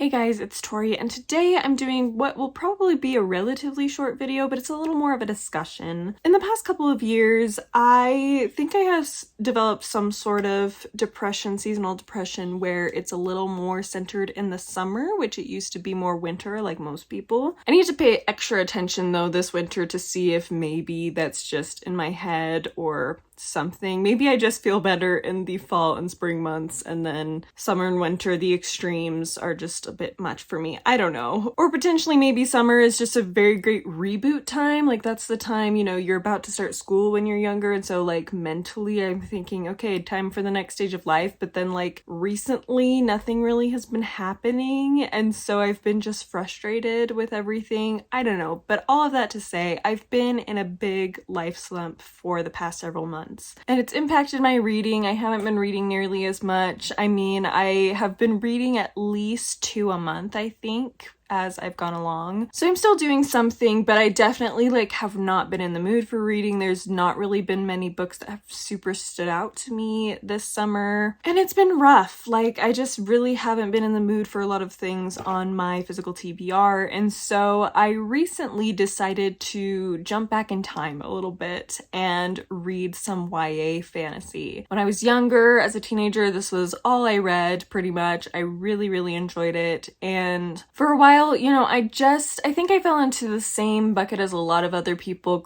Hey guys, it's Tori, and today I'm doing what will probably be a relatively short video, but it's a little more of a discussion. In the past couple of years, I think I have developed some sort of depression, seasonal depression, where it's a little more centered in the summer, which it used to be more winter, like most people. I need to pay extra attention though this winter to see if maybe that's just in my head or something. Maybe I just feel better in the fall and spring months, and then summer and winter, the extremes are just a bit much for me. I don't know. Or potentially maybe summer is just a very great reboot time. Like that's the time, you know, you're about to start school when you're younger, and so like mentally I'm thinking, okay, time for the next stage of life, but then like recently nothing really has been happening, and so I've been just frustrated with everything. I don't know, but all of that to say, I've been in a big life slump for the past several months. And it's impacted my reading. I haven't been reading nearly as much. I mean, I have been reading at least 2 a month, I think, as I've gone along. So I'm still doing something, but I definitely have not been in the mood for reading. There's not really been many books that have super stood out to me this summer. And it's been rough. I just really haven't been in the mood for a lot of things on my physical TBR. And so I recently decided to jump back in time a little bit and read some YA fantasy. When I was younger, as a teenager, this was all I read pretty much. I really, really enjoyed it. And for a while, you know, I think I fell into the same bucket as a lot of other people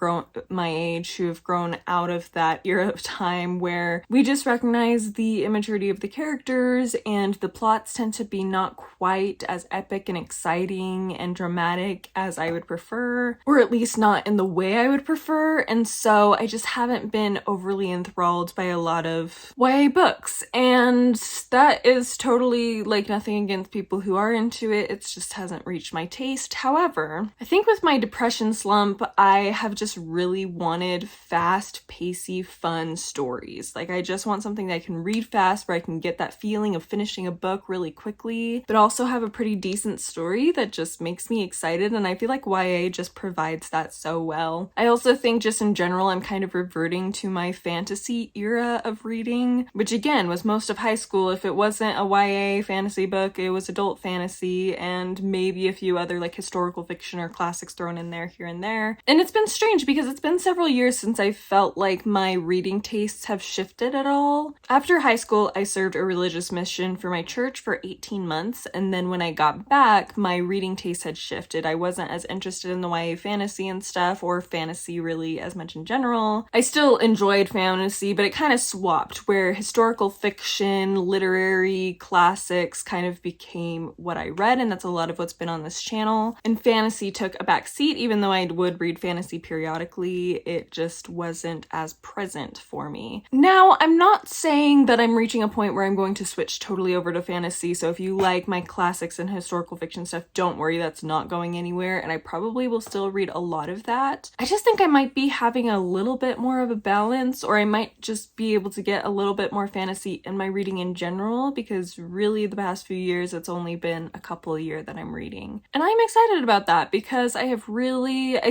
my age who have grown out of that era of time where we just recognize the immaturity of the characters and the plots tend to be not quite as epic and exciting and dramatic as I would prefer, or at least not in the way I would prefer. And so I just haven't been overly enthralled by a lot of YA books. And that is totally nothing against people who are into it. It just hasn't reached my taste. However, I think with my depression slump, I have just really wanted fast, pacey, fun stories. I just want something that I can read fast, where I can get that feeling of finishing a book really quickly, but also have a pretty decent story that just makes me excited, and I feel like YA just provides that so well. I also think just in general, I'm kind of reverting to my fantasy era of reading, which again was most of high school. If it wasn't a YA fantasy book, it was adult fantasy, and maybe a few other historical fiction or classics thrown in there here and there. And it's been strange because it's been several years since I felt like my reading tastes have shifted at all. After high school, I served a religious mission for my church for 18 months, and then when I got back, my reading tastes had shifted. I wasn't as interested in the YA fantasy and stuff, or fantasy really as much in general. I still enjoyed fantasy, but it kind of swapped, where historical fiction, literary classics kind of became what I read, and that's a lot of what's been on this channel. And fantasy took a back seat. Even though I would read fantasy periodically, it just wasn't as present for me. Now, I'm not saying that I'm reaching a point where I'm going to switch totally over to fantasy, so if you like my classics and historical fiction stuff, don't worry, that's not going anywhere, and I probably will still read a lot of that. I just think I might be having a little bit more of a balance, or I might just be able to get a little bit more fantasy in my reading in general, because really the past few years it's only been a couple a year that I'm reading. And I'm excited about that because I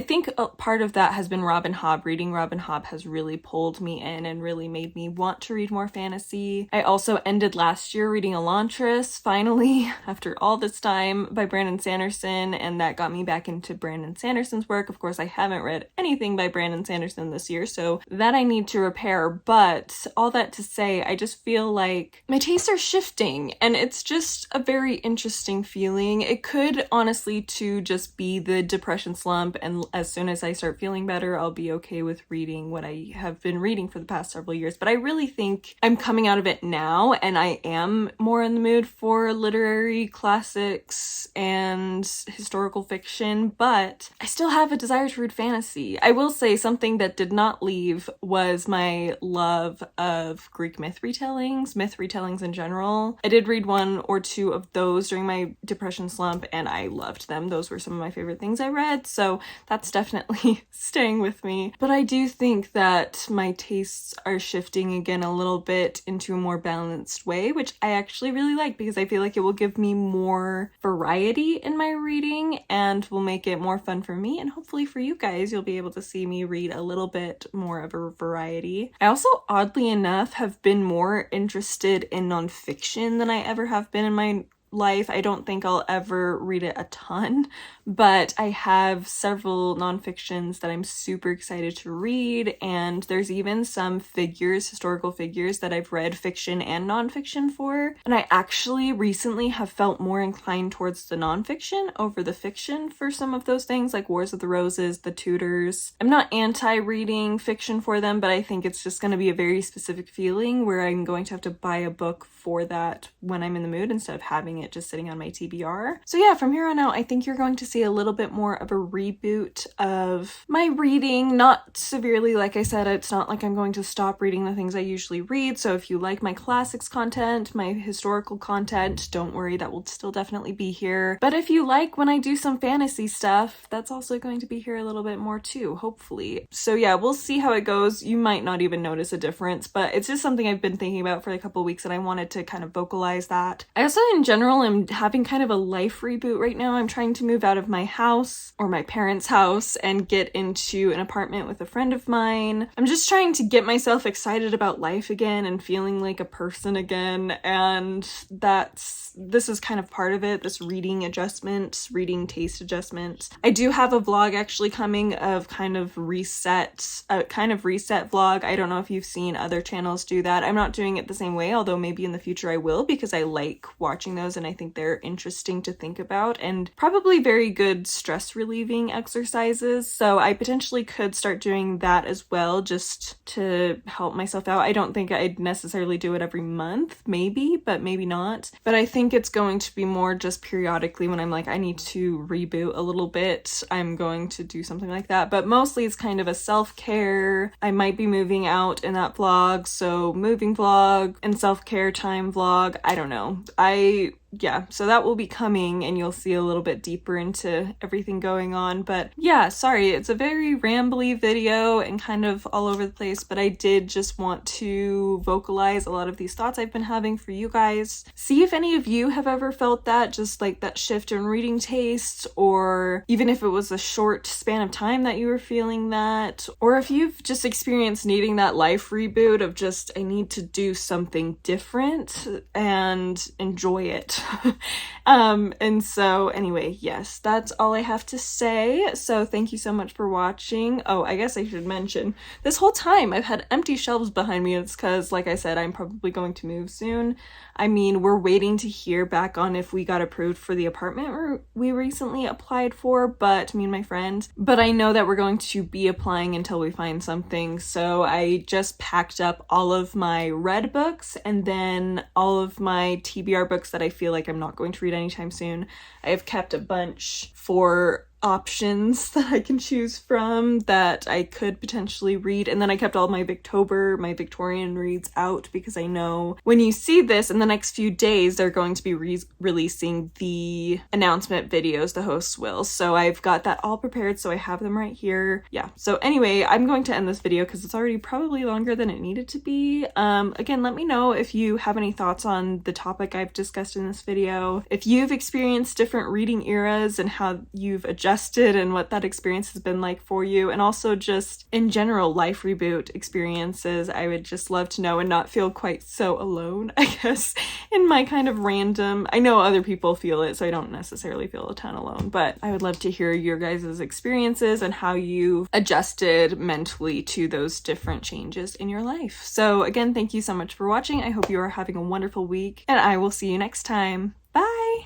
think a part of that has been Robin Hobb. Reading Robin Hobb has really pulled me in and really made me want to read more fantasy. I also ended last year reading Elantris, finally, after all this time, by Brandon Sanderson, and that got me back into Brandon Sanderson's work. Of course, I haven't read anything by Brandon Sanderson this year, so that I need to repair, but all that to say, I just feel like my tastes are shifting, and it's just a very interesting feeling. It could honestly to just be the depression slump, and as soon as I start feeling better, I'll be okay with reading what I have been reading for the past several years. But I really think I'm coming out of it now, and I am more in the mood for literary classics and historical fiction, but I still have a desire to read fantasy. I will say something that did not leave was my love of Greek myth retellings in general. I did read 1 or 2 of those during my depression slump, and I loved them. Those were some of my favorite things I read, so that's definitely staying with me. But I do think that my tastes are shifting again a little bit into a more balanced way, which I actually really like because I feel like it will give me more variety in my reading and will make it more fun for me, and hopefully for you guys, you'll be able to see me read a little bit more of a variety. I also, oddly enough, have been more interested in nonfiction than I ever have been in my life. I don't think I'll ever read it a ton, but I have several nonfictions that I'm super excited to read, and there's even some figures, historical figures, that I've read fiction and nonfiction for, and I actually recently have felt more inclined towards the nonfiction over the fiction for some of those things, like Wars of the Roses, The Tudors. I'm not anti-reading fiction for them, but I think it's just going to be a very specific feeling where I'm going to have to buy a book for that when I'm in the mood instead of having it just sitting on my TBR. So yeah, from here on out, I think you're going to see a little bit more of a reboot of my reading. Not severely, like I said, it's not like I'm going to stop reading the things I usually read. So if you like my classics content, my historical content, don't worry, that will still definitely be here. But if you like when I do some fantasy stuff, that's also going to be here a little bit more too, hopefully. So yeah, we'll see how it goes. You might not even notice a difference, but it's just something I've been thinking about for a couple weeks and I wanted to kind of vocalize that. I also in general am having kind of a life reboot right now. I'm trying to move out of my house or my parents' house and get into an apartment with a friend of mine. I'm just trying to get myself excited about life again and feeling like a person again, and this is kind of part of it, this reading taste adjustment. I do have a vlog actually coming of kind of reset vlog. I don't know if you've seen other channels do that. I'm not doing it the same way, although maybe in the future I will, because I like watching those and I think they're interesting to think about and probably very good stress relieving exercises. So I potentially could start doing that as well, just to help myself out. I don't think I'd necessarily do it every month, maybe, but maybe not. But I think it's going to be more just periodically when I'm like, I need to reboot a little bit, I'm going to do something like that. But mostly it's kind of a self-care. I might be moving out in that vlog, so moving vlog and self-care time vlog. I don't know. Yeah, so that will be coming and you'll see a little bit deeper into everything going on. But yeah, sorry, it's a very rambly video and kind of all over the place, but I did just want to vocalize a lot of these thoughts I've been having for you guys. See if any of you have ever felt that, just like that shift in reading taste, or even if it was a short span of time that you were feeling that, or if you've just experienced needing that life reboot of just, I need to do something different and enjoy it. And so anyway, yes, that's all I have to say. So thank you so much for watching. Oh, I guess I should mention, this whole time I've had empty shelves behind me. It's because, like I said, I'm probably going to move soon. I mean, we're waiting to hear back on if we got approved for the apartment we recently applied for, but me and my friend, but I know that we're going to be applying until we find something. So I just packed up all of my read books and then all of my TBR books that I feel like I'm not going to read anytime soon. I have kept a bunch for options that I can choose from that I could potentially read, and then I kept all my Victorian reads out because I know when you see this in the next few days they're going to be releasing the announcement videos, the hosts will, so I've got that all prepared, so I have them right here. Yeah, so anyway, I'm going to end this video because it's already probably longer than it needed to be. Again, let me know if you have any thoughts on the topic I've discussed in this video, if you've experienced different reading eras and how you've adjusted and what that experience has been like for you, and also just in general life reboot experiences. I would just love to know and not feel quite so alone, I guess, in my kind of random, I know other people feel it, so I don't necessarily feel a ton alone, but I would love to hear your guys' experiences and how you adjusted mentally to those different changes in your life. So again, thank you so much for watching. I hope you are having a wonderful week, and I will see you next time. Bye!